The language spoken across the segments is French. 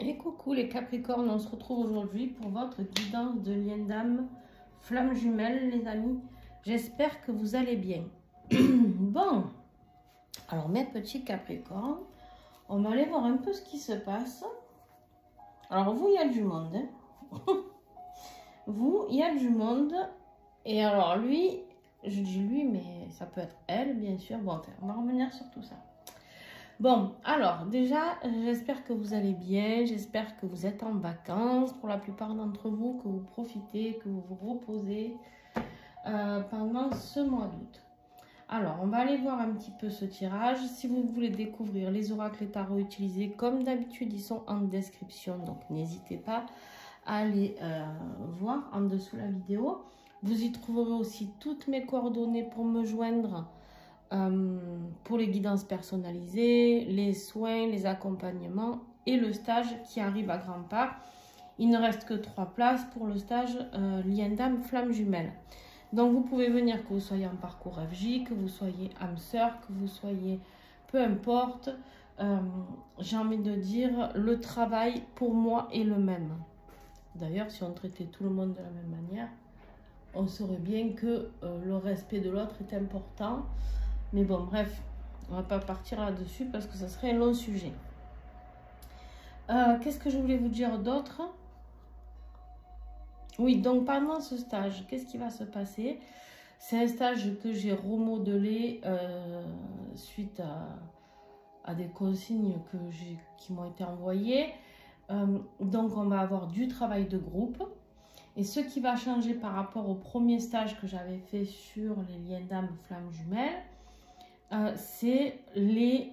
Et coucou les Capricornes, on se retrouve aujourd'hui pour votre guidance de lien d'âme flamme jumelle les amis. J'espère que vous allez bien. Bon, alors mes petits Capricornes, on va aller voir un peu ce qui se passe. Alors vous, il y a du monde. Hein. Vous, il y a du monde. Et alors lui, je dis lui, mais ça peut être elle bien sûr. Bon, on va revenir sur tout ça. Bon, alors déjà, j'espère que vous allez bien, j'espère que vous êtes en vacances pour la plupart d'entre vous, que vous profitez, que vous vous reposez pendant ce mois d'août. Alors, on va aller voir un petit peu ce tirage. Si vous voulez découvrir les oracles et tarots utilisés, comme d'habitude, ils sont en description, donc n'hésitez pas à aller voir en dessous la vidéo. Vous y trouverez aussi toutes mes coordonnées pour me joindre. Pour les guidances personnalisées, les soins, les accompagnements et le stage qui arrive à grands pas. Il ne reste que 3 places pour le stage lien d'âme flamme jumelle. Donc vous pouvez venir que vous soyez en parcours FJ, que vous soyez âme sœur, que vous soyez peu importe. J'ai envie de dire, le travail pour moi est le même. D'ailleurs, si on traitait tout le monde de la même manière, on saurait bien que le respect de l'autre est important. Mais bon, bref, on va pas partir là-dessus parce que ça serait un long sujet. Qu'est-ce que je voulais vous dire d'autre? Oui, donc pendant ce stage, qu'est-ce qui va se passer? C'est un stage que j'ai remodelé suite à des consignes qui m'ont été envoyées. Donc, on va avoir du travail de groupe. Et ce qui va changer par rapport au premier stage que j'avais fait sur les liens d'âme flamme jumelle, c'est le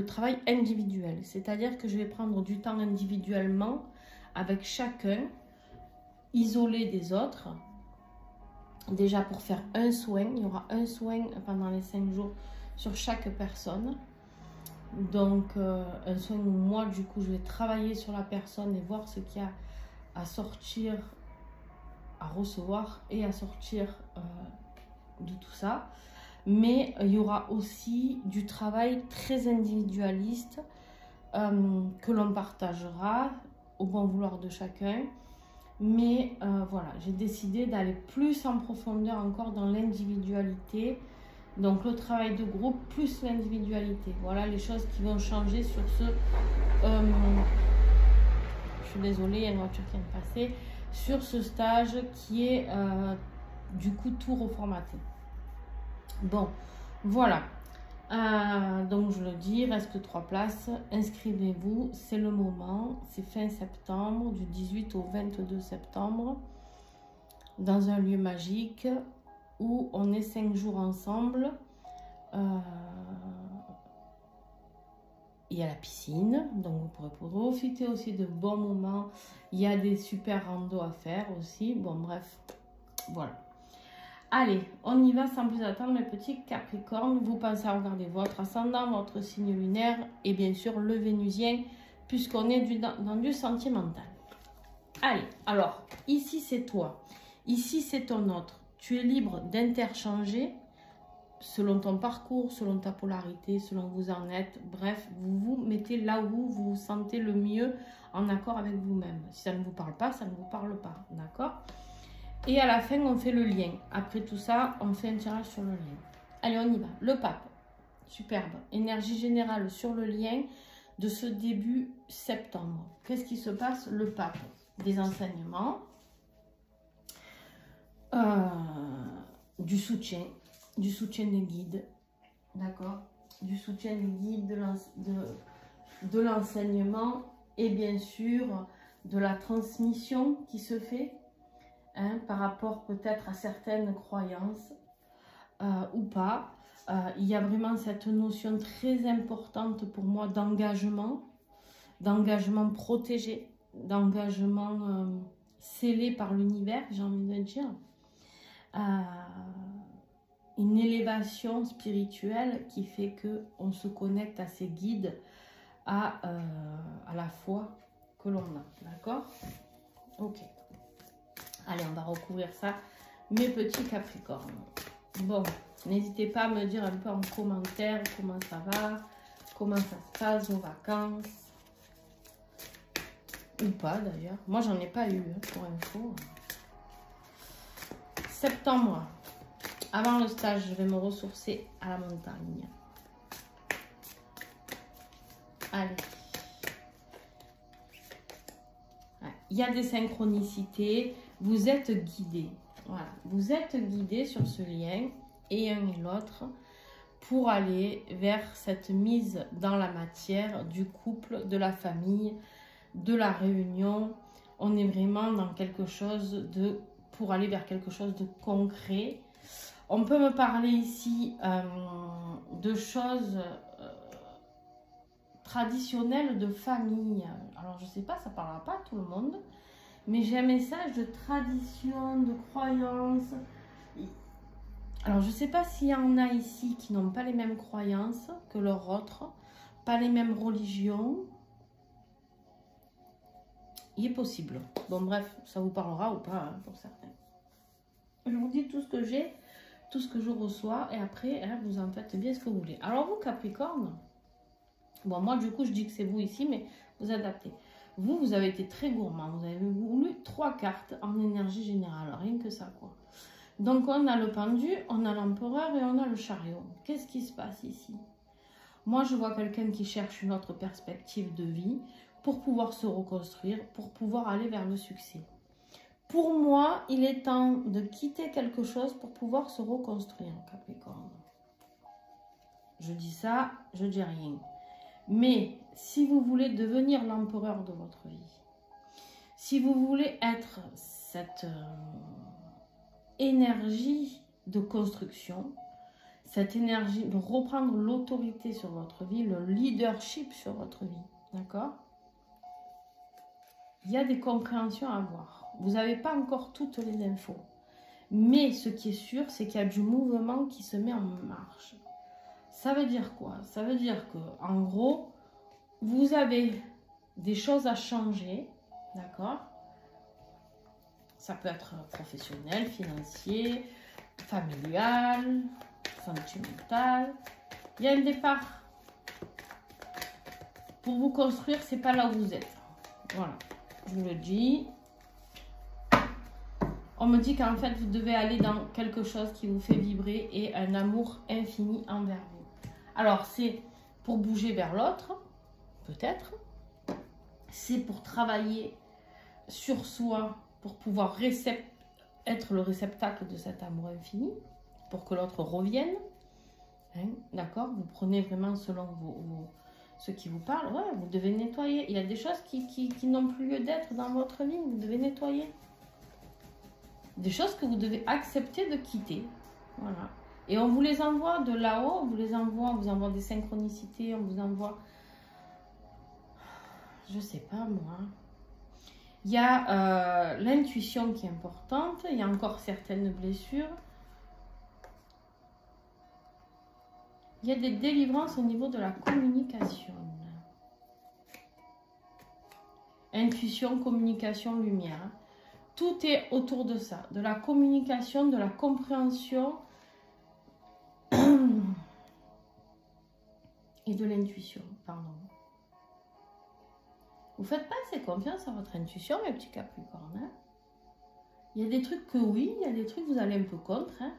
travail individuel. C'est-à-dire que je vais prendre du temps individuellement avec chacun, isolé des autres. Déjà pour faire un soin, il y aura un soin pendant les 5 jours sur chaque personne. Donc un soin où moi du coup je vais travailler sur la personne et voir ce qu'il y a à sortir, à recevoir et à sortir de tout ça. Mais il y aura aussi du travail très individualiste que l'on partagera au bon vouloir de chacun. Mais voilà, j'ai décidé d'aller plus en profondeur encore dans l'individualité. Donc le travail de groupe plus l'individualité. Voilà les choses qui vont changer sur ce... je suis désolée, il y a une voiture qui vient de passer. Sur ce stage qui est du coup tout reformaté. Bon, voilà. Donc, je le dis, il reste 3 places. Inscrivez-vous, c'est le moment. C'est fin septembre, du 18 au 22 septembre, dans un lieu magique où on est 5 jours ensemble. Il y a la piscine, donc vous pourrez profiter aussi de bons moments. Il y a des super randos à faire aussi. Bon, bref, voilà. Allez, on y va sans plus attendre mes petits Capricornes. Vous pensez à regarder votre ascendant, votre signe lunaire et bien sûr le Vénusien puisqu'on est dans du sentimental. Allez, alors, ici c'est toi, ici c'est ton autre. Tu es libre d'interchanger selon ton parcours, selon ta polarité, selon où vous en êtes. Bref, vous vous mettez là où vous vous sentez le mieux en accord avec vous-même. Si ça ne vous parle pas, ça ne vous parle pas, d'accord ? Et à la fin, on fait le lien. Après tout ça, on fait un tirage sur le lien. Allez, on y va. Le pape. Superbe. Énergie générale sur le lien de ce début septembre. Qu'est-ce qui se passe? Le pape. Des enseignements. Du soutien. Du soutien des guides. D'accord? Du soutien des guides, de l'enseignement. Et bien sûr, de la transmission qui se fait. Hein, par rapport peut-être à certaines croyances ou pas. Il y a vraiment cette notion très importante pour moi d'engagement protégé, d'engagement scellé par l'univers, j'ai envie de dire. Une élévation spirituelle qui fait qu'on se connecte à ses guides, à la foi que l'on a. D'accord? Ok. Allez, on va recouvrir ça, mes petits Capricornes. Bon, n'hésitez pas à me dire un peu en commentaire comment ça va, comment ça se passe, vos vacances. Ou pas d'ailleurs. Moi, j'en ai pas eu, hein, pour info. Septembre. Avant le stage, je vais me ressourcer à la montagne. Allez. Ouais. Il y a des synchronicités. Vous êtes guidés. Voilà. Vous êtes guidés sur ce lien, et un et l'autre, pour aller vers cette mise dans la matière du couple, de la famille, de la réunion. On est vraiment dans quelque chose de... pour aller vers quelque chose de concret. On peut me parler ici de choses traditionnelles de famille. Alors, je ne sais pas, ça ne parlera pas à tout le monde, mais j'ai un message de tradition, de croyance. Alors, je ne sais pas s'il y en a ici qui n'ont pas les mêmes croyances que leurs autres, pas les mêmes religions. Il est possible. Bon, bref, ça vous parlera ou pas, hein, pour certains. Je vous dis tout ce que j'ai, tout ce que je reçois, et après, hein, vous en faites bien ce que vous voulez. Alors, vous, Capricorne, bon, moi, du coup, je dis que c'est vous ici, mais vous adaptez. Vous, vous avez été très gourmand. Vous avez voulu 3 cartes en énergie générale, rien que ça, quoi. Donc, on a le pendu, on a l'empereur et on a le chariot. Qu'est-ce qui se passe ici? Moi, je vois quelqu'un qui cherche une autre perspective de vie pour pouvoir se reconstruire, pour pouvoir aller vers le succès. Pour moi, il est temps de quitter quelque chose pour pouvoir se reconstruire, Capricorne. Je dis ça, je dis rien. Mais si vous voulez devenir l'empereur de votre vie, si vous voulez être cette énergie de construction, cette énergie de reprendre l'autorité sur votre vie, le leadership sur votre vie, d'accord? Il y a des compréhensions à avoir. Vous n'avez pas encore toutes les infos. Mais ce qui est sûr, c'est qu'il y a du mouvement qui se met en marche. Ça veut dire quoi? Ça veut dire que, en gros, vous avez des choses à changer, d'accord? Ça peut être professionnel, financier, familial, sentimental. Il y a un départ. Pour vous construire, c'est pas là où vous êtes. Voilà, je vous le dis. On me dit qu'en fait, vous devez aller dans quelque chose qui vous fait vibrer et un amour infini envers vous. Alors, c'est pour bouger vers l'autre, peut-être. C'est pour travailler sur soi, pour pouvoir être le réceptacle de cet amour infini, pour que l'autre revienne. Hein, d'accord? Vous prenez vraiment selon ce qui vous parle. Ouais, vous devez nettoyer. Il y a des choses qui n'ont plus lieu d'être dans votre vie. Vous devez nettoyer. Des choses que vous devez accepter de quitter. Voilà. Et on vous les envoie de là-haut. On vous envoie des synchronicités. On vous envoie... Je sais pas, moi. Il y a l'intuition qui est importante. Il y a encore certaines blessures. Il y a des délivrances au niveau de la communication. Intuition, communication, lumière. Tout est autour de ça. De la communication, de la compréhension et de l'intuition. Pardon. Vous ne faites pas assez confiance à votre intuition, mes petits Capricornes. Hein? Il y a des trucs que oui, il y a des trucs que vous allez un peu contre. Hein?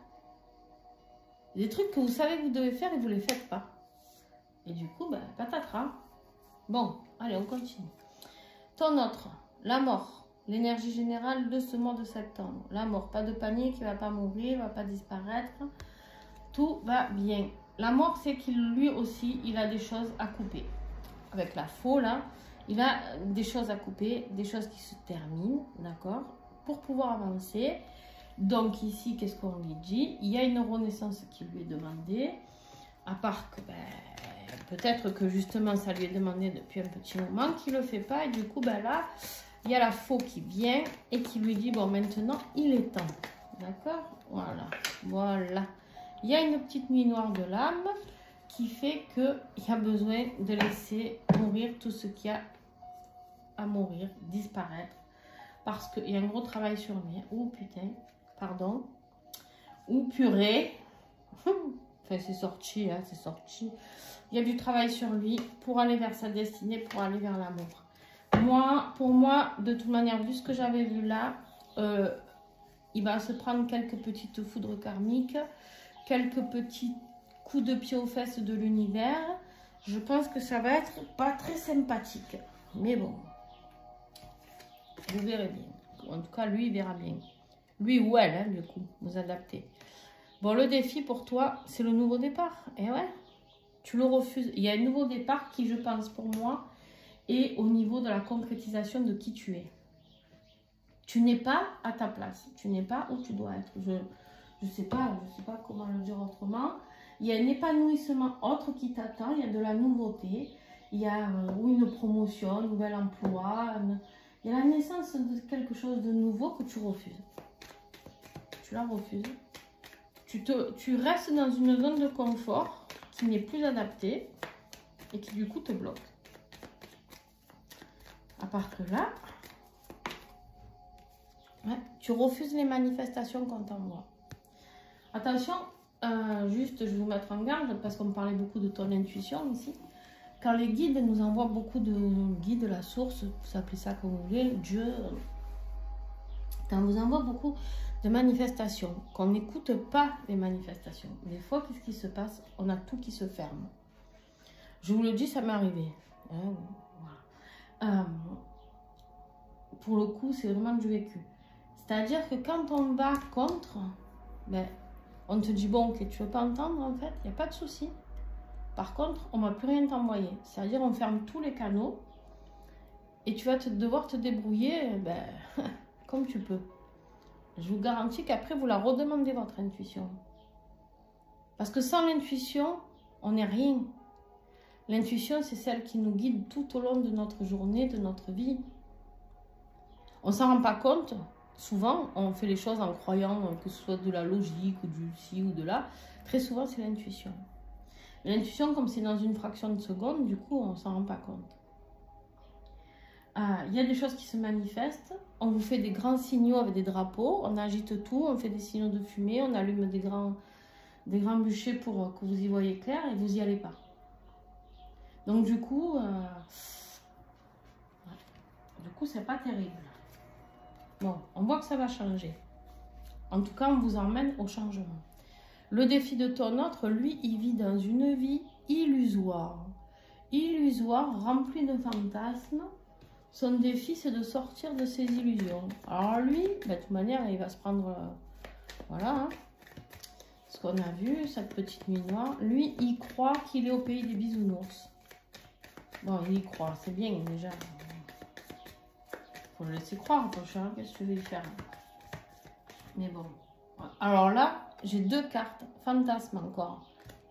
Il y a des trucs que vous savez que vous devez faire et vous ne les faites pas. Et du coup, ben, patatras. Bon, allez, on continue. Ton autre, la mort. L'énergie générale de ce mois de septembre. La mort, pas de panique, il ne va pas mourir, il ne va pas disparaître. Tout va bien. La mort, c'est qu'il, lui aussi, il a des choses à couper. Avec la faux, là, il a des choses à couper, des choses qui se terminent, d'accord? Pour pouvoir avancer. Donc ici, qu'est-ce qu'on lui dit? Il y a une renaissance qui lui est demandée. À part que, ben, peut-être que justement, ça lui est demandé depuis un petit moment, qu'il ne le fait pas. Et du coup, ben là... il y a la faux qui vient et qui lui dit, bon, maintenant, il est temps. D'accord? Voilà. Voilà. Il y a une petite nuit noire de l'âme qui fait qu'il y a besoin de laisser mourir tout ce qu'il y a à mourir, disparaître. Parce qu'il y a un gros travail sur lui. Oh, putain. Pardon. Ou purée. Enfin, c'est sorti, hein, c'est sorti. Il y a du travail sur lui pour aller vers sa destinée, pour aller vers l'amour. Pour moi, de toute manière, vu ce que j'avais vu là, il va se prendre quelques petites foudres karmiques, quelques petits coups de pied aux fesses de l'univers. Je pense que ça va être pas très sympathique. Mais bon, vous verrez bien. En tout cas, lui, il verra bien. Lui ou elle, hein, du coup, vous adaptez. Bon, le défi pour toi, c'est le nouveau départ. Et ouais, tu le refuses. Il y a un nouveau départ qui, je pense, pour moi, est au niveau de la concrétisation de qui tu es. Tu n'es pas à ta place. Tu n'es pas où tu dois être. Je sais pas comment le dire autrement. Il y a un épanouissement autre qui t'attend. Il y a de la nouveauté. Il y a une promotion, un nouvel emploi. Il y a la naissance de quelque chose de nouveau que tu refuses. Tu la refuses. Tu restes dans une zone de confort qui n'est plus adaptée et qui du coup te bloque. À part que là, ouais, tu refuses les manifestations qu'on t'envoie. Attention, juste je vais vous mettre en garde parce qu'on parlait beaucoup de ton intuition ici. Quand les guides nous envoient beaucoup de guides, la source, vous appelez ça comme vous voulez, Dieu, quand vous envoie beaucoup de manifestations, qu'on n'écoute pas les manifestations. Des fois, qu'est-ce qui se passe? On a tout qui se ferme. Je vous le dis, ça m'est arrivé. Hein, voilà. Pour le coup, c'est vraiment du vécu. C'est-à-dire que quand on va contre, ben, on te dit, bon, ok, tu veux pas entendre, en fait, il n'y a pas de souci. Par contre, on ne va plus rien t'envoyer. C'est-à-dire, on ferme tous les canaux et tu vas devoir te débrouiller ben, comme tu peux. Je vous garantis qu'après, vous la redemandez, votre intuition. Parce que sans l'intuition, on n'est rien. L'intuition, c'est celle qui nous guide tout au long de notre journée, de notre vie. On ne s'en rend pas compte. Souvent, on fait les choses en croyant que ce soit de la logique, ou du ci ou de là. Très souvent, c'est l'intuition. L'intuition, comme c'est dans une fraction de seconde, du coup, on ne s'en rend pas compte. Il y a des choses qui se manifestent. On vous fait des grands signaux avec des drapeaux. On agite tout. On fait des signaux de fumée. On allume des grands bûchers pour que vous y voyez clair et vous n'y allez pas. Donc, du coup, c'est pas terrible. Bon, on voit que ça va changer. En tout cas, on vous emmène au changement. Le défi de ton autre, lui, il vit dans une vie illusoire. Illusoire, remplie de fantasmes. Son défi, c'est de sortir de ses illusions. Alors lui, de toute manière, il va se prendre... voilà, hein, ce qu'on a vu, cette petite nuit noire. Lui, il croit qu'il est au pays des bisounours. Bon, il y croit, c'est bien déjà. Faut le laisser croire, ton chat, qu'est-ce que tu veux lui faire? Mais bon. Alors là, j'ai deux cartes. Fantasme encore.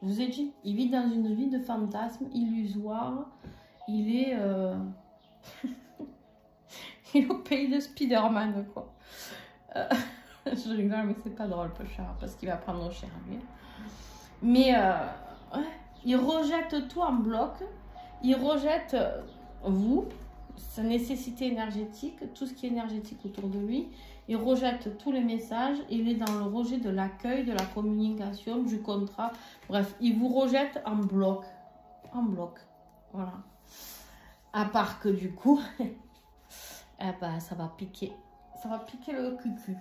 Je vous ai dit, il vit dans une vie de fantasme illusoire. Il est... il est au pays de Spider-Man, quoi. Je rigole, mais c'est pas drôle, peu cher, parce qu'il va prendre cher à lui. Mais ouais, il rejette tout en bloc. Il rejette vous, sa nécessité énergétique, tout ce qui est énergétique autour de lui. Il rejette tous les messages. Il est dans le rejet de l'accueil, de la communication, du contrat. Bref, il vous rejette en bloc. En bloc. Voilà. À part que du coup... eh ben, ça va piquer. Ça va piquer le cucu.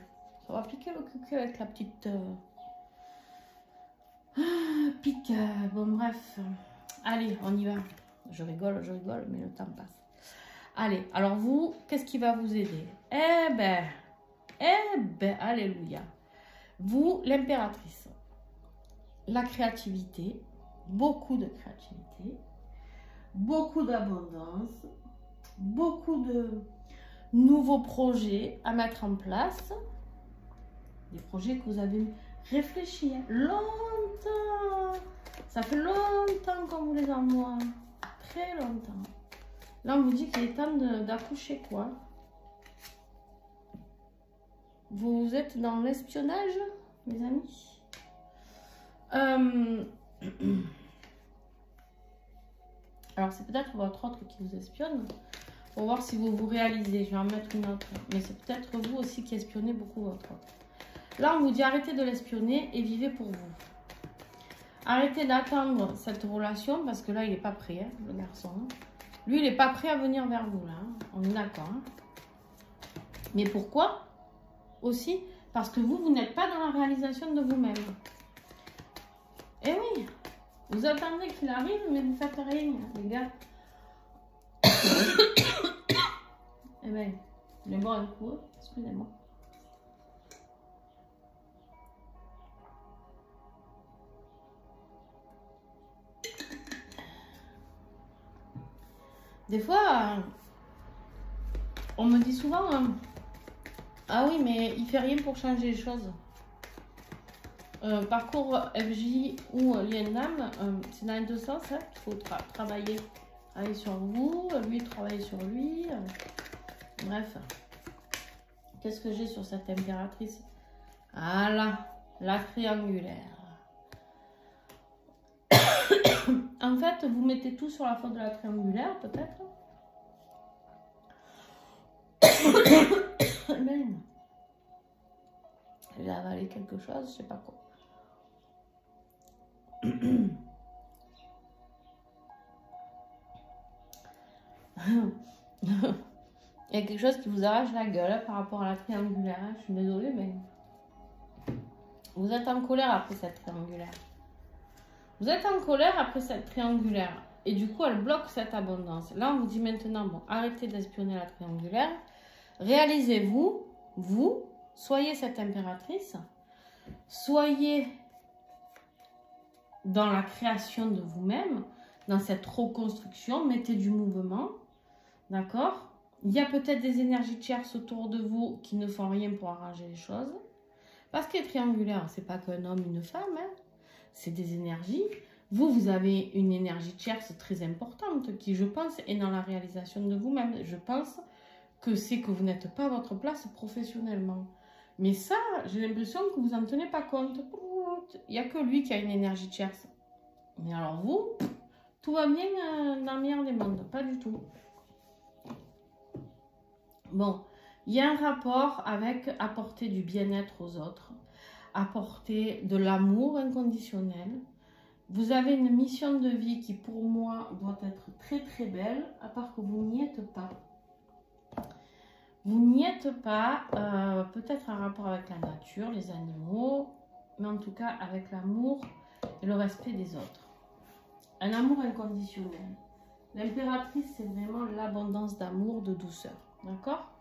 Ça va piquer le cucu avec la petite... pique. Bon, bref. Allez, on y va. Je rigole, mais le temps passe. Allez, alors vous, qu'est-ce qui va vous aider? Eh ben, alléluia. Vous, l'impératrice. La créativité. Beaucoup de créativité. Beaucoup d'abondance. Beaucoup de... nouveaux projets à mettre en place. Des projets que vous avez réfléchi longtemps. Ça fait longtemps qu'on vous les envoie. Très longtemps. Là, on vous dit qu'il est temps d'accoucher, quoi. Vous êtes dans l'espionnage, mes amis. Alors, c'est peut-être votre autre qui vous espionne. Pour voir si vous vous réalisez. Je vais en mettre une autre. Mais c'est peut-être vous aussi qui espionnez beaucoup votre autre. Là, on vous dit arrêtez de l'espionner et vivez pour vous. Arrêtez d'attendre cette relation parce que là, il n'est pas prêt, hein, le garçon. Lui, il n'est pas prêt à venir vers vous, là. On est d'accord. Hein. Mais pourquoi aussi? Parce que vous n'êtes pas dans la réalisation de vous-même. Eh oui, vous attendez qu'il arrive, mais vous ne faites rien, les gars. Eh bien, je vais boire un coup, excusez-moi. Des fois, on me dit souvent, ah oui, mais il fait rien pour changer les choses. Parcours FJ ou l'INAM, c'est dans les deux sens. Hein. Il faut travailler sur vous, lui travailler sur lui. Bref. Qu'est-ce que j'ai sur cette impératrice? Voilà, la triangulaire. En fait, vous mettez tout sur la faute de la triangulaire, peut-être. J'ai avalé quelque chose, je sais pas quoi. Il y a quelque chose qui vous arrache la gueule par rapport à la triangulaire. Je suis désolée, mais vous êtes en colère après cette triangulaire. Vous êtes en colère après cette triangulaire. Et du coup, elle bloque cette abondance. Là, on vous dit maintenant, bon, arrêtez d'espionner la triangulaire. Réalisez-vous, soyez cette impératrice. Soyez dans la création de vous-même, dans cette reconstruction. Mettez du mouvement. D'accord? Il y a peut-être des énergies tierces autour de vous qui ne font rien pour arranger les choses. Parce que triangulaire, c'est pas qu'un homme, une femme, hein. C'est des énergies. Vous avez une énergie tierce très importante qui, je pense, est dans la réalisation de vous-même. Je pense que c'est que vous n'êtes pas à votre place professionnellement. Mais ça, j'ai l'impression que vous n'en tenez pas compte. Il n'y a que lui qui a une énergie tierce. Mais alors vous, tout va bien dans le meilleur des mondes. Pas du tout. Bon, il y a un rapport avec apporter du bien-être aux autres, apporter de l'amour inconditionnel. Vous avez une mission de vie qui, pour moi, doit être très très belle, à part que vous n'y êtes pas. Vous n'y êtes pas, peut-être un rapport avec la nature, les animaux, mais en tout cas avec l'amour et le respect des autres. Un amour inconditionnel. L'impératrice, c'est vraiment l'abondance d'amour, de douceur. D'accord?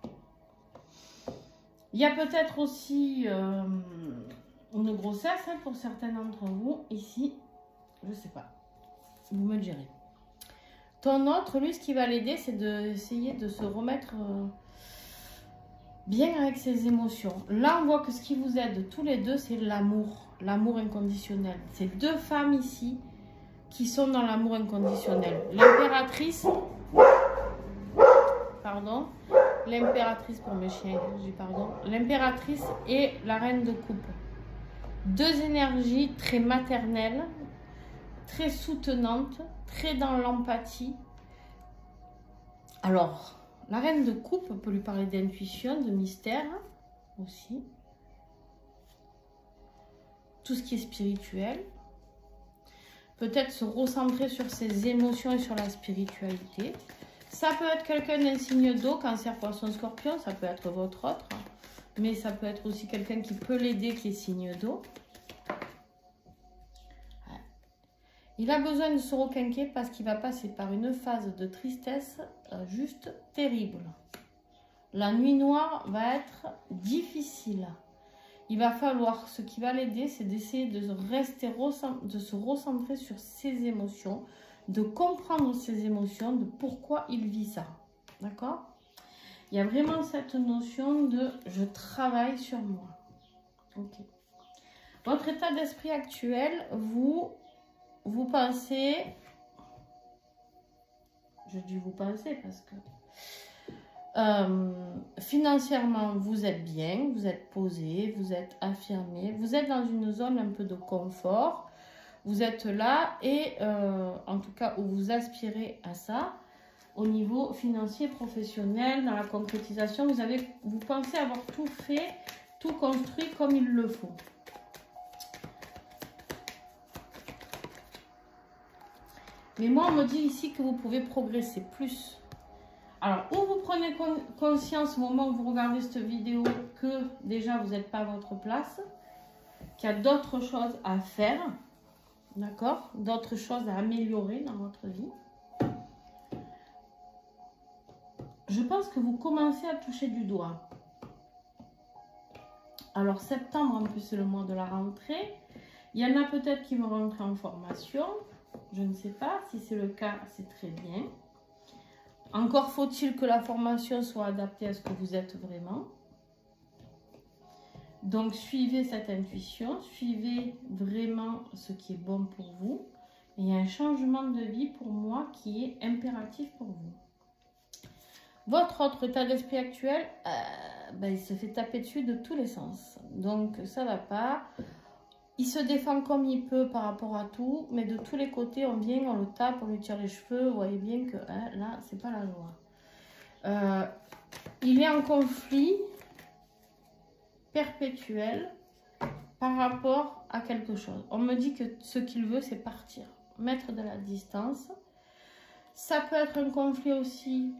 Il y a peut-être aussi une grossesse hein, pour certains d'entre vous. Ici, je ne sais pas. Vous me le direz. Ton autre, lui, ce qui va l'aider, c'est d'essayer de se remettre bien avec ses émotions. Là, on voit que ce qui vous aide tous les deux, c'est l'amour. L'amour inconditionnel. C'est deux femmes ici qui sont dans l'amour inconditionnel. L'impératrice... Pardon. L'impératrice pour mes chiens, je dis pardon. L'impératrice et la reine de coupe. Deux énergies très maternelles, très soutenantes, très dans l'empathie. Alors, la reine de coupe, on peut lui parler d'intuition, de mystère aussi. Tout ce qui est spirituel. Peut-être se recentrer sur ses émotions et sur la spiritualité. Ça peut être quelqu'un d'un signe d'eau, Cancer, Poisson, Scorpion, ça peut être votre autre. Mais ça peut être aussi quelqu'un qui peut l'aider, qui est signe d'eau. Il a besoin de se requinquer parce qu'il va passer par une phase de tristesse juste terrible. La nuit noire va être difficile. Il va falloir, ce qui va l'aider, c'est d'essayer de se recentrer sur ses émotions, de comprendre ses émotions, de pourquoi il vit ça. D'accord? Il y a vraiment cette notion de « je travaille sur moi ». Ok. Votre état d'esprit actuel, vous pensez... Je dis vous pensez parce que... financièrement, vous êtes bien, vous êtes posé, vous êtes affirmé, vous êtes dans une zone un peu de confort. Vous êtes là et en tout cas où vous aspirez à ça au niveau financier, professionnel, dans la concrétisation. Vous pensez avoir tout fait, tout construit comme il le faut. Mais moi, on me dit ici que vous pouvez progresser plus. Alors, où vous prenez conscience au moment où vous regardez cette vidéo que déjà vous n'êtes pas à votre place, qu'il y a d'autres choses à faire, d'accord, d'autres choses à améliorer dans votre vie, je pense que vous commencez à toucher du doigt. Alors septembre, en plus c'est le mois de la rentrée, il y en a peut-être qui vont rentrer en formation, je ne sais pas, si c'est le cas, c'est très bien. Encore faut-il que la formation soit adaptée à ce que vous êtes vraiment. Donc suivez cette intuition, suivez vraiment ce qui est bon pour vous. Et il y a un changement de vie pour moi qui est impératif pour vous. Votre autre état d'esprit actuel, il se fait taper dessus de tous les sens. Donc ça ne va pas. Il se défend comme il peut par rapport à tout, mais de tous les côtés, on vient, on le tape, on lui tire les cheveux. Vous voyez bien que là, c'est pas la joie. Il est en conflit perpétuel par rapport à quelque chose. On me dit que ce qu'il veut, c'est partir, mettre de la distance. Ça peut être un conflit aussi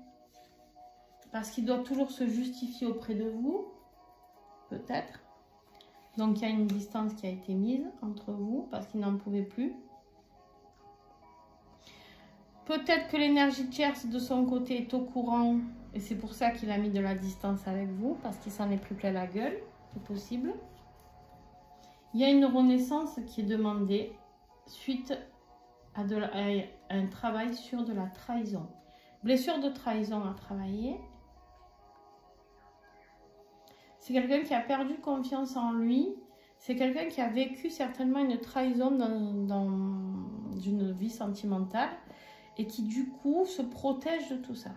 parce qu'il doit toujours se justifier auprès de vous, peut-être. Donc, il y a une distance qui a été mise entre vous parce qu'il n'en pouvait plus. Peut-être que l'énergie tierce de son côté est au courant et c'est pour ça qu'il a mis de la distance avec vous parce qu'il s'en est pris plein la gueule. C'est possible. Il y a une renaissance qui est demandée suite à un travail sur de la trahison. Blessure de trahison à travailler. C'est quelqu'un qui a perdu confiance en lui. C'est quelqu'un qui a vécu certainement une trahison dans une vie sentimentale et qui du coup se protège de tout ça.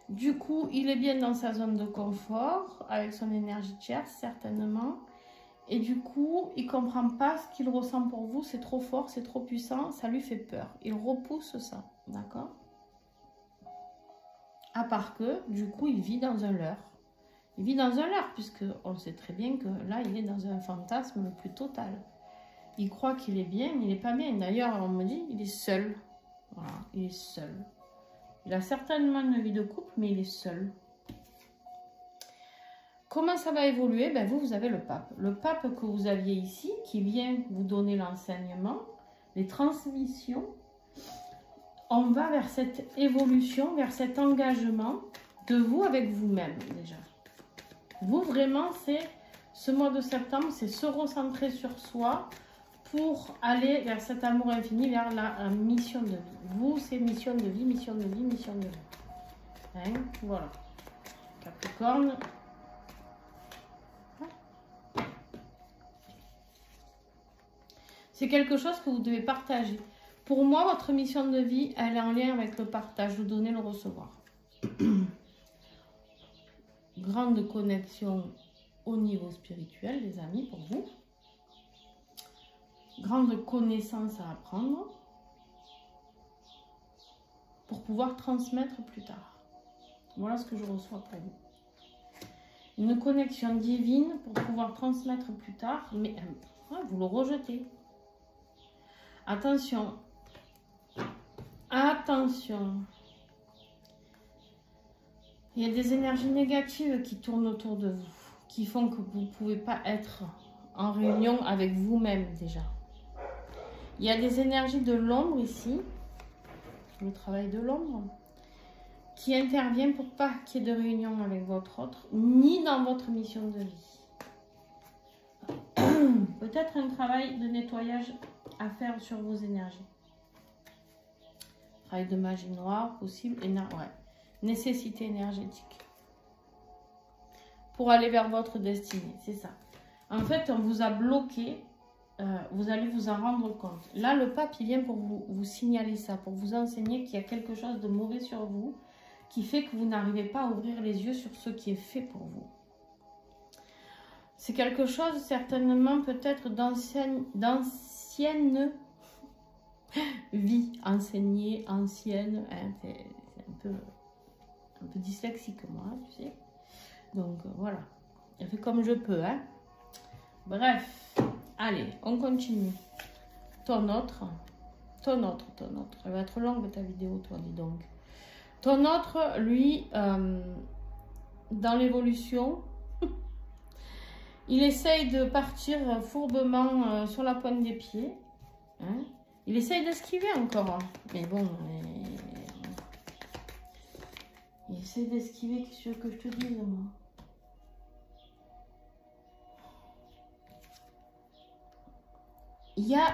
Du coup, il est bien dans sa zone de confort avec son énergie tierce certainement. Et du coup, il ne comprend pas ce qu'il ressent pour vous. C'est trop fort, c'est trop puissant, ça lui fait peur. Il repousse ça, d'accord ? À part que, du coup, il vit dans un leurre. Il vit dans un leurre, puisqu'on sait très bien que là, il est dans un fantasme le plus total. Il croit qu'il est bien, mais il n'est pas bien. D'ailleurs, on me dit, il est seul. Voilà, il est seul. Il a certainement une vie de couple, mais il est seul. Comment ça va évoluer? Ben vous avez le pape. Le pape que vous aviez ici, qui vient vous donner l'enseignement, les transmissions. On va vers cette évolution, vers cet engagement de vous avec vous-même déjà. Vous, vraiment, c'est ce mois de septembre, c'est se recentrer sur soi pour aller vers cet amour infini, vers la mission de vie. Vous, c'est mission de vie, mission de vie, mission de vie. Hein? Voilà. Capricorne. C'est quelque chose que vous devez partager. Pour moi, votre mission de vie, elle est en lien avec le partage, le donner, le recevoir. Grande connexion au niveau spirituel, les amis, pour vous. Grande connaissance à apprendre pour pouvoir transmettre plus tard. Voilà ce que je reçois pour vous. Une connexion divine pour pouvoir transmettre plus tard, mais vous le rejetez. Attention. Attention. Il y a des énergies négatives qui tournent autour de vous, qui font que vous ne pouvez pas être en réunion avec vous-même déjà. Il y a des énergies de l'ombre ici, le travail de l'ombre, qui intervient pour pas qu'il y ait de réunion avec votre autre, ni dans votre mission de vie. Peut-être un travail de nettoyage à faire sur vos énergies. Travail de magie noire possible, ouais. Nécessité énergétique. Pour aller vers votre destinée, c'est ça. En fait, on vous a bloqué, vous allez vous en rendre compte. Là, le pape, il vient pour vous signaler ça, pour vous enseigner qu'il y a quelque chose de mauvais sur vous, qui fait que vous n'arrivez pas à ouvrir les yeux sur ce qui est fait pour vous. C'est quelque chose, certainement, peut-être d'ancienne vie, enseignée, ancienne, hein, c'est un peu dyslexique moi, tu sais. Donc voilà, je fais comme je peux, hein. Bref, allez, on continue. Ton autre. Elle va être longue ta vidéo, toi, dis donc. Ton autre, lui, dans l'évolution, il essaye de partir fourbement sur la pointe des pieds. Hein. Il essaye d'esquiver encore. Hein. Mais bon, il essaie d'esquiver, qu'est-ce que tu veux que je te dise, moi? Il y a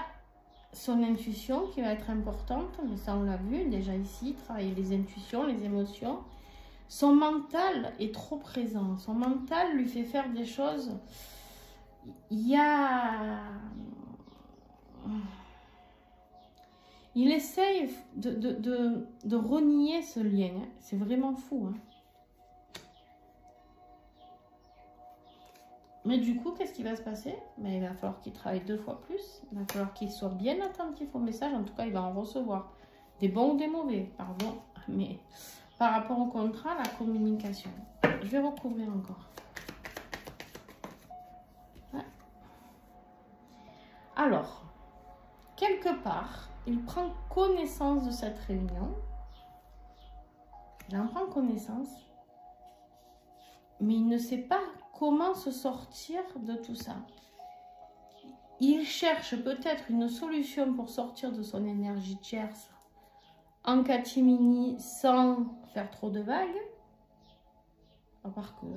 son intuition qui va être importante, mais ça on l'a vu déjà ici, travailler les intuitions, les émotions. Son mental est trop présent. Son mental lui fait faire des choses. Il y a... Il essaye de renier ce lien. Hein. C'est vraiment fou. Hein. Mais du coup, qu'est-ce qui va se passer? Ben, il va falloir qu'il travaille 2 fois plus. Il va falloir qu'il soit bien attentif au message. En tout cas, il va en recevoir. Des bons ou des mauvais, pardon. Mais par rapport au contrat, la communication. Je vais recouvrir encore. Ouais. Alors, quelque part, il prend connaissance de cette réunion. Il en prend connaissance. Mais il ne sait pas comment se sortir de tout ça. Il cherche peut-être une solution pour sortir de son énergie tierce en catimini sans faire trop de vagues. À part que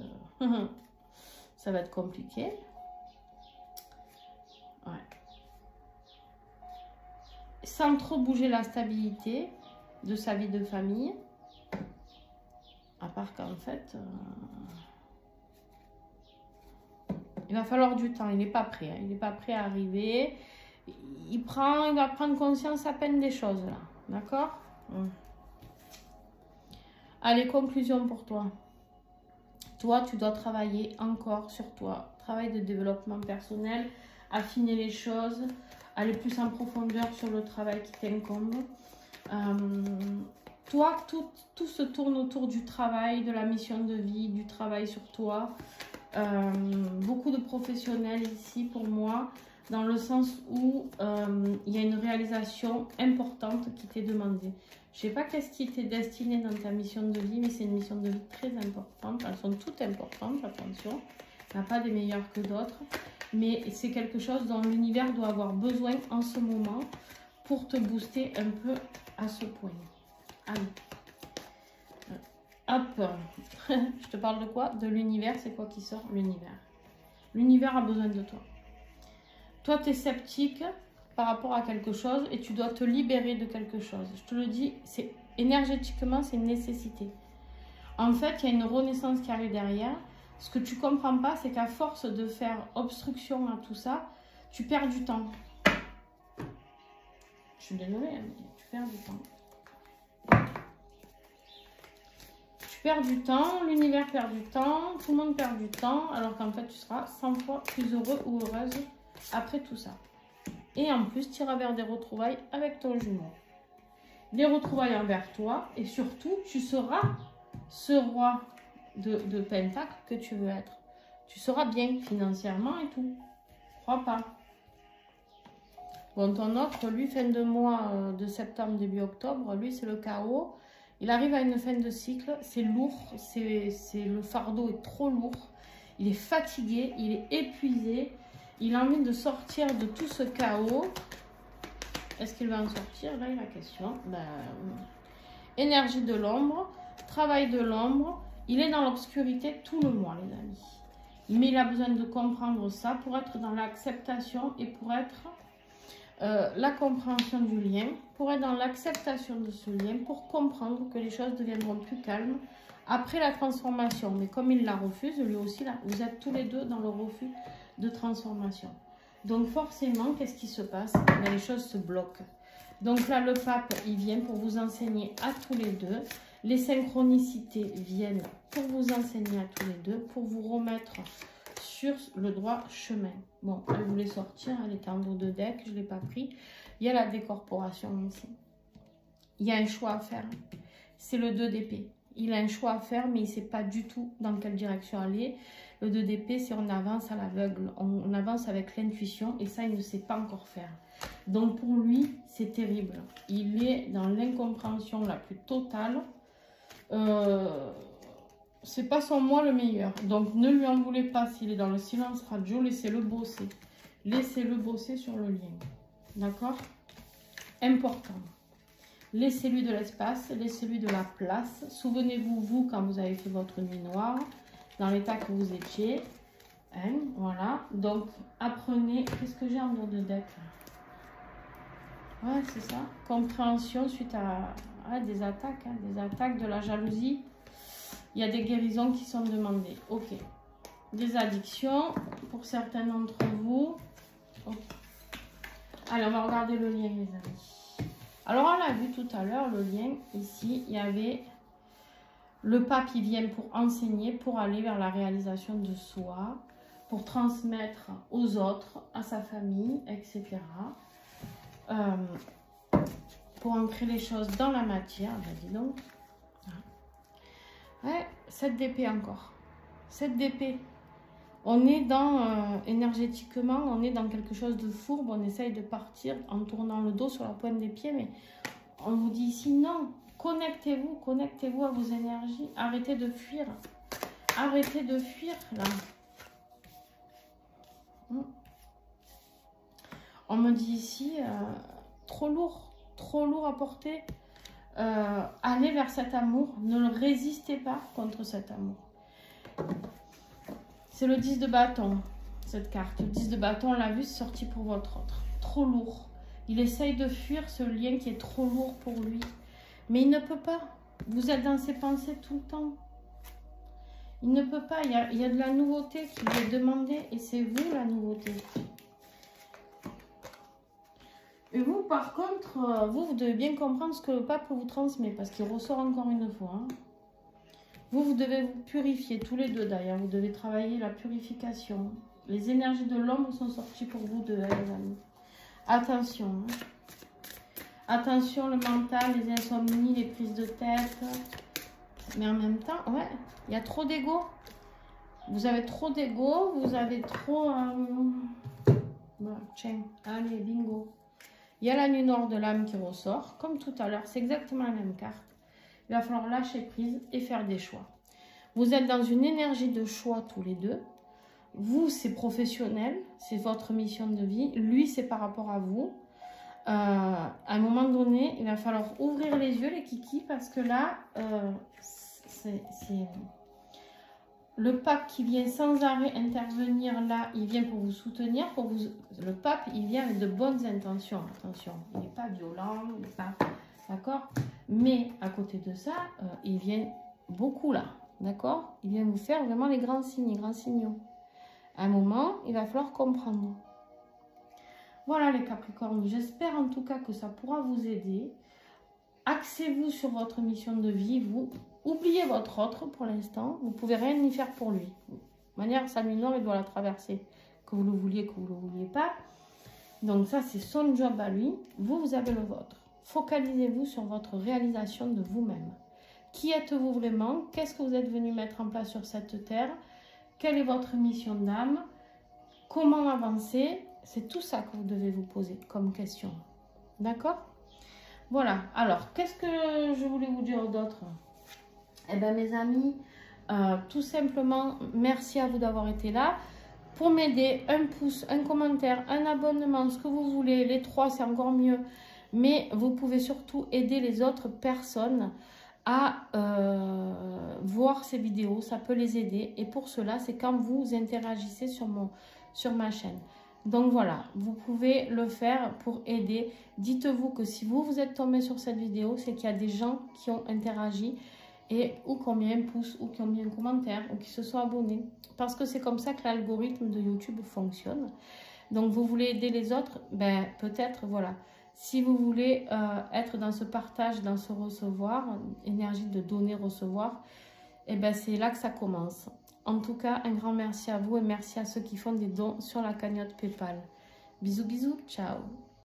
ça va être compliqué. Ouais. Sans trop bouger la stabilité de sa vie de famille. À part qu'en fait... il va falloir du temps, il n'est pas prêt. Hein. Il n'est pas prêt à arriver. Il va prendre conscience à peine des choses là. D'accord? Allez, conclusion pour toi. Toi, tu dois travailler encore sur toi. Travail de développement personnel, affiner les choses, aller plus en profondeur sur le travail qui t'incombe. Toi, tout se tourne autour du travail, de la mission de vie, du travail sur toi. Beaucoup de professionnels ici pour moi, dans le sens où il y a une réalisation importante qui t'est demandée. Je ne sais pas qu'est-ce qui t'est destiné dans ta mission de vie, mais c'est une mission de vie très importante. Elles sont toutes importantes, attention. Il n'y a pas des meilleures que d'autres. Mais c'est quelque chose dont l'univers doit avoir besoin en ce moment pour te booster un peu à ce point. Allez. Hop. Je te parle de quoi? De l'univers. C'est quoi qui sort? L'univers. L'univers a besoin de toi. Toi, tu es sceptique par rapport à quelque chose et tu dois te libérer de quelque chose. Je te le dis, c'est énergétiquement, c'est une nécessité. En fait, il y a une renaissance qui arrive derrière. Ce que tu ne comprends pas, c'est qu'à force de faire obstruction à tout ça, tu perds du temps. Je suis désolée, mais tu perds du temps. Tu perds du temps, l'univers perd du temps, tout le monde perd du temps, alors qu'en fait, tu seras 100 fois plus heureux ou heureuse après tout ça. Et en plus, tu iras vers des retrouvailles avec ton jumeau. Des retrouvailles envers toi, et surtout, tu seras ce roi de Pentacle que tu veux être. Tu seras bien financièrement et tout. Crois pas. Bon, ton autre, lui, fin de mois de septembre, début octobre, lui, c'est le chaos. Il arrive à une fin de cycle, c'est lourd, le fardeau est trop lourd. Il est fatigué, il est épuisé. Il a envie de sortir de tout ce chaos. Est-ce qu'il va en sortir? Là, il y a la question. Énergie de l'ombre, travail de l'ombre. Il est dans l'obscurité tout le mois, les amis. Mais il a besoin de comprendre ça pour être dans l'acceptation et pour être la compréhension du lien, pour être dans l'acceptation de ce lien, pour comprendre que les choses deviendront plus calmes après la transformation. Mais comme il la refuse, lui aussi, là, vous êtes tous les deux dans le refus de transformation. Donc forcément, qu'est-ce qui se passe? Les choses se bloquent. Donc là, le pape, il vient pour vous enseigner à tous les deux. Les synchronicités viennent pour vous enseigner à tous les deux, pour vous remettre sur le droit chemin. Bon, elle voulait sortir, elle était en dos de deck, je ne l'ai pas pris. Il y a la décorporation ici. Il y a un choix à faire. C'est le 2 d'épée. Il a un choix à faire, mais il ne sait pas du tout dans quelle direction aller. Le 2 d'épée, c'est on avance à l'aveugle. On avance avec l'intuition et ça, il ne sait pas encore faire. Donc pour lui, c'est terrible. Il est dans l'incompréhension la plus totale. c'est pas son moi le meilleur. Donc ne lui en voulez pas s'il est dans le silence radio, laissez-le bosser. Laissez-le bosser sur le lien. D'accord? Important. Laissez-lui de l'espace, laissez-lui de la place. Souvenez-vous, vous, quand vous avez fait votre nuit noire, dans l'état que vous étiez. Hein, voilà. Donc, apprenez. Qu'est-ce que j'ai en dos de deck? Ouais, c'est ça. Compréhension suite à des attaques. Hein, des attaques, de la jalousie. Il y a des guérisons qui sont demandées. Ok. Des addictions pour certains d'entre vous. Okay. Allez, on va regarder le lien, les amis. Alors, on l'a vu tout à l'heure, le lien. Ici, il y avait le pape qui vient pour enseigner, pour aller vers la réalisation de soi, pour transmettre aux autres, à sa famille, etc. Pour ancrer les choses dans la matière. Ben, dis donc. Ouais, 7 d'épée encore. 7 d'épée. On est dans, énergétiquement, on est dans quelque chose de fourbe. On essaye de partir en tournant le dos sur la pointe des pieds. Mais on vous dit ici, non. Connectez-vous à vos énergies. Arrêtez de fuir. Arrêtez de fuir, là. On me dit ici, trop lourd à porter. Allez vers cet amour. Ne le résistez pas contre cet amour. C'est le 10 de bâton, cette carte. Le 10 de bâton, on l'a vu, c'est sorti pour votre autre. Trop lourd. Il essaye de fuir ce lien qui est trop lourd pour lui. Mais il ne peut pas. Vous êtes dans ses pensées tout le temps. Il ne peut pas. Il y a de la nouveauté qui lui est demandée. Et c'est vous, la nouveauté. Et vous, par contre, vous devez bien comprendre ce que le pape vous transmet. Parce qu'il ressort encore une fois. Hein. Vous devez vous purifier, tous les deux d'ailleurs. Vous devez travailler la purification. Les énergies de l'ombre sont sorties pour vous deux, les amis. Attention. Hein. Attention, le mental, les insomnies, les prises de tête. Mais en même temps, ouais, il y a trop d'ego. Vous avez trop d'ego, vous avez trop... Voilà, tiens, allez, bingo. Il y a la nuit noire de l'âme qui ressort, comme tout à l'heure. C'est exactement la même carte. Il va falloir lâcher prise et faire des choix. Vous êtes dans une énergie de choix tous les deux. Vous, c'est professionnel, c'est votre mission de vie. Lui, c'est par rapport à vous. À un moment donné, il va falloir ouvrir les yeux, les kikis, parce que là, c'est le pape qui vient sans arrêt intervenir là. Il vient pour vous soutenir. Le pape, il vient avec de bonnes intentions. Attention, il n'est pas violent, il n'est pas... D'accord? Mais à côté de ça, il vient beaucoup là. D'accord? Il vient vous faire vraiment les grands signes, les grands signaux. À un moment, il va falloir comprendre. Voilà les Capricornes. J'espère en tout cas que ça pourra vous aider. Axez-vous sur votre mission de vie. Vous oubliez votre autre pour l'instant. Vous ne pouvez rien y faire pour lui. De manière, sa nuit noire, il doit la traverser. Que vous le vouliez, que vous ne le vouliez pas. Donc ça, c'est son job à lui. Vous, vous avez le vôtre. Focalisez-vous sur votre réalisation de vous-même. Qui êtes-vous vraiment? Qu'est-ce que vous êtes venu mettre en place sur cette terre? Quelle est votre mission d'âme? Comment avancer? C'est tout ça que vous devez vous poser comme question. D'accord? Voilà. Alors, qu'est-ce que je voulais vous dire d'autre? Eh bien, mes amis, tout simplement, merci à vous d'avoir été là. Pour m'aider, un pouce, un commentaire, un abonnement, ce que vous voulez. Les 3, c'est encore mieux. Mais vous pouvez surtout aider les autres personnes à voir ces vidéos. Ça peut les aider. Et pour cela, c'est quand vous interagissez sur ma chaîne. Donc voilà, vous pouvez le faire pour aider. Dites-vous que si vous êtes tombé sur cette vidéo, c'est qu'il y a des gens qui ont interagi et ou qui ont mis un pouce ou qui ont mis un commentaire ou qui se sont abonnés. Parce que c'est comme ça que l'algorithme de YouTube fonctionne. Donc vous voulez aider les autres, ben peut-être voilà. Si vous voulez être dans ce partage, dans ce recevoir, énergie de donner-recevoir, et ben c'est là que ça commence. En tout cas, un grand merci à vous et merci à ceux qui font des dons sur la cagnotte PayPal. Bisous, bisous, ciao.